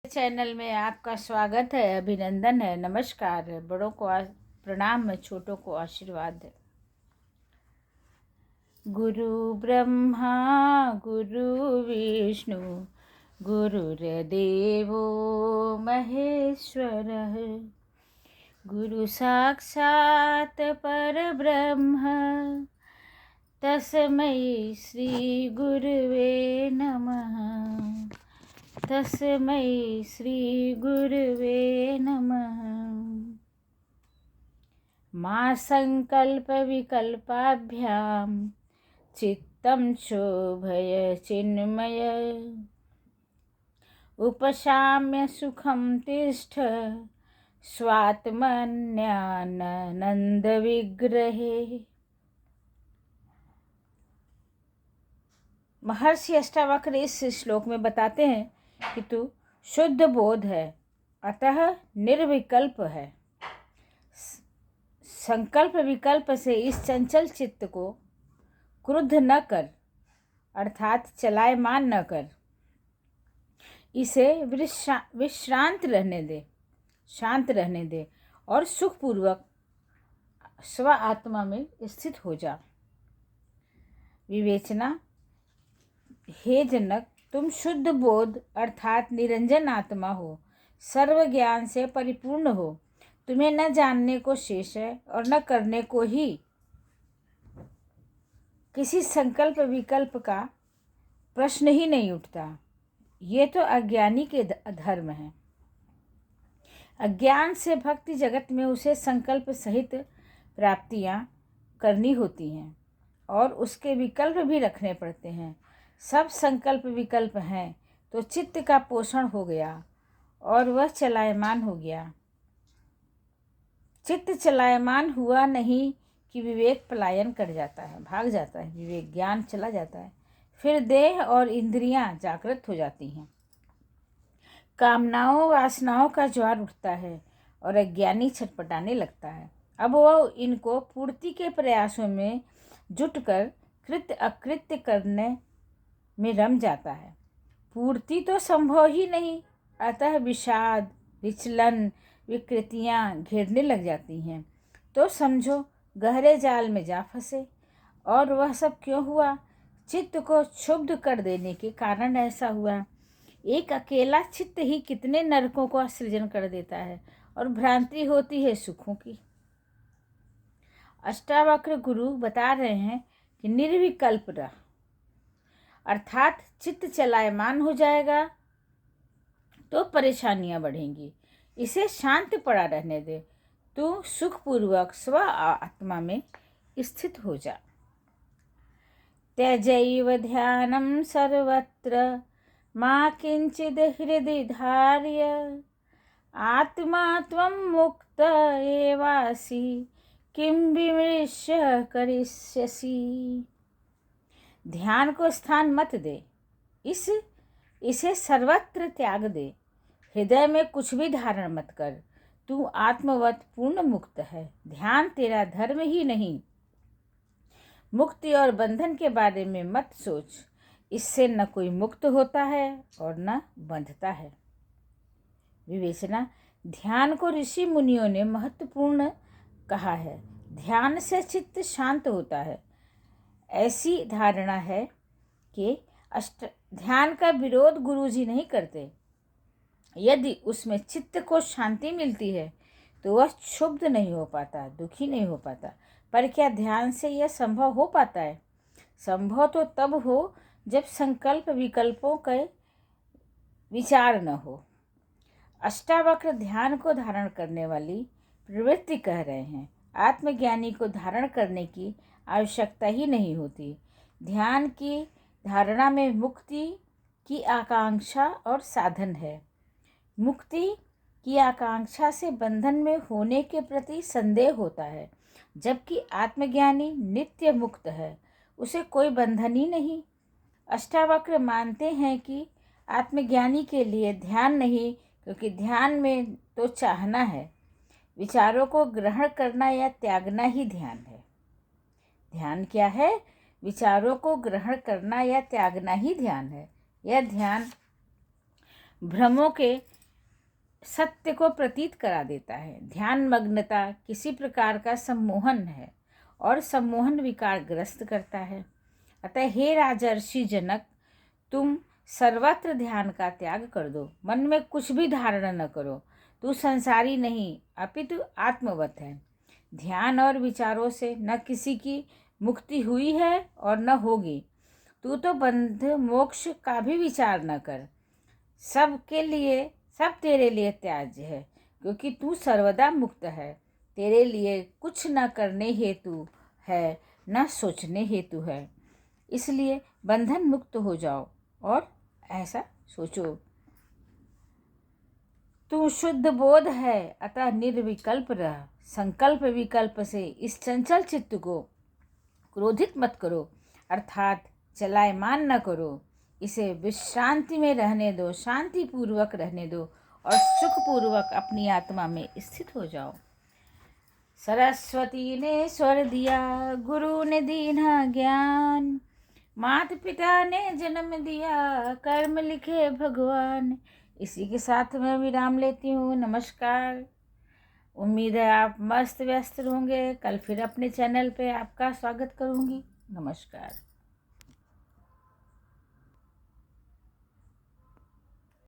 Channel में आपका स्वागत है, अभिनंदन है, नमस्कार है। बड़ों को प्रणाम है, छोटों को आशीर्वाद है। गुरु ब्रह्मा गुरु विष्णु गुरुर्देवो महेश्वरः गुरु साक्षात् परब्रह्म तस्मै श्री गुरुवे नमः। तस्मै श्री गुरुवे नमः। मा संकल्प विकल्पाभ्याम चित्तं शोभय चिन्मय उपशाम्य सुखं तिष्ठ स्वात्मन्यानंद विग्रहे। महर्षि अष्टावक्र इस श्लोक में बताते हैं कि तू शुद्ध बोध है, अतः निर्विकल्प है। संकल्प विकल्प से इस चंचल चित्त को क्रुद्ध न कर, अर्थात चलायमान न कर। इसे विश्रांत रहने दे, शांत रहने दे और सुखपूर्वक स्व आत्मा में स्थित हो जा। विवेचना। हे जनक, तुम शुद्ध बोध अर्थात निरंजन आत्मा हो, सर्व ज्ञान से परिपूर्ण हो। तुम्हें न जानने को शेष है और न करने को ही। किसी संकल्प विकल्प का प्रश्न ही नहीं उठता। ये तो अज्ञानी के धर्म है। अज्ञान से भक्ति जगत में उसे संकल्प सहित प्राप्तियां करनी होती हैं और उसके विकल्प भी रखने पड़ते हैं। सब संकल्प विकल्प हैं तो चित्त का पोषण हो गया और वह चलायमान हो गया। चित्त चलायमान हुआ नहीं कि विवेक पलायन कर जाता है, भाग जाता है, विवेक ज्ञान चला जाता है। फिर देह और इंद्रियां जागृत हो जाती हैं। कामनाओं वासनाओं का ज्वार उठता है और अज्ञानी छटपटाने लगता है। अब वह इनको पूर्ति के प्रयासों में जुटकर कृत्य अकृत्य करने में रम जाता है। पूर्ति तो संभव ही नहीं, अतः विषाद, विचलन, विकृतियां घेरने लग जाती हैं। तो समझो गहरे जाल में जा फंसे। और वह सब क्यों हुआ? चित्त को क्षुब्ध कर देने के कारण ऐसा हुआ। एक अकेला चित्त ही कितने नरकों का सृजन कर देता है और भ्रांति होती है सुखों की। अष्टावक्र गुरु बता रहे हैं कि निर्विकल्प रह, अर्थात चित्त चलायमान हो जाएगा तो परेशानियां बढ़ेंगी। इसे शांत पड़ा रहने दे, तू सुखपूर्वक स्व आत्मा में स्थित हो जा। त्यजैव ध्यानं सर्वत्र मा किंचिद हृदि धार्य आत्मा त्वं मुक्त एवासि किं विमृश्य करिष्यसि। ध्यान को स्थान मत दे, इसे सर्वत्र त्याग दे। हृदय में कुछ भी धारण मत कर। तू आत्मवत पूर्ण मुक्त है। ध्यान तेरा धर्म ही नहीं। मुक्ति और बंधन के बारे में मत सोच। इससे न कोई मुक्त होता है और न बंधता है। विवेचना। ध्यान को ऋषि मुनियों ने महत्वपूर्ण कहा है। ध्यान से चित्त शांत होता है। ऐसी धारणा है कि ध्यान का विरोध गुरुजी नहीं करते। यदि उसमें चित्त को शांति मिलती है तो वह क्षुब्ध नहीं हो पाता, दुखी नहीं हो पाता। पर क्या ध्यान से यह संभव हो पाता है? संभव तो तब हो जब संकल्प विकल्पों का विचार न हो। अष्टावक्र ध्यान को धारण करने वाली प्रवृत्ति कह रहे हैं। आत्मज्ञानी को धारण करने की आवश्यकता ही नहीं होती। ध्यान की धारणा में मुक्ति की आकांक्षा और साधन है। मुक्ति की आकांक्षा से बंधन में होने के प्रति संदेह होता है, जबकि आत्मज्ञानी नित्य मुक्त है, उसे कोई बंधन ही नहीं। अष्टावक्र मानते हैं कि आत्मज्ञानी के लिए ध्यान नहीं, क्योंकि ध्यान में तो चाहना है। विचारों को ग्रहण करना या त्यागना ही ध्यान है। ध्यान क्या है? विचारों को ग्रहण करना या त्यागना ही ध्यान है। यह ध्यान भ्रमों के सत्य को प्रतीत करा देता है। ध्यान मग्नता किसी प्रकार का सम्मोहन है और सम्मोहन विकार ग्रस्त करता है। अतः हे राजर्षि जनक, तुम सर्वत्र ध्यान का त्याग कर दो। मन में कुछ भी धारण न करो। तू संसारी नहीं अपितु आत्मवत है। ध्यान और विचारों से न किसी की मुक्ति हुई है और न होगी। तू तो बंध मोक्ष का भी विचार न कर। सब तेरे लिए त्याज्य है, क्योंकि तू सर्वदा मुक्त है। तेरे लिए कुछ न करने हेतु है, न सोचने हेतु है। इसलिए बंधन मुक्त हो जाओ और ऐसा सोचो। तू शुद्ध बोध है, अतः निर्विकल्प रह। संकल्प विकल्प से इस चंचल चित्त को क्रोधित मत करो, अर्थात चलायमान न करो। इसे विश्रांति में रहने दो, शांति पूर्वक रहने दो और सुखपूर्वक अपनी आत्मा में स्थित हो जाओ। सरस्वती ने स्वर दिया, गुरु ने दीना ज्ञान, माता पिता ने जन्म दिया, कर्म लिखे भगवान। इसी के साथ मैं विराम लेती हूँ। नमस्कार। उम्मीद है आप मस्त व्यस्त होंगे। कल फिर अपने चैनल पे आपका स्वागत करूँगी। नमस्कार।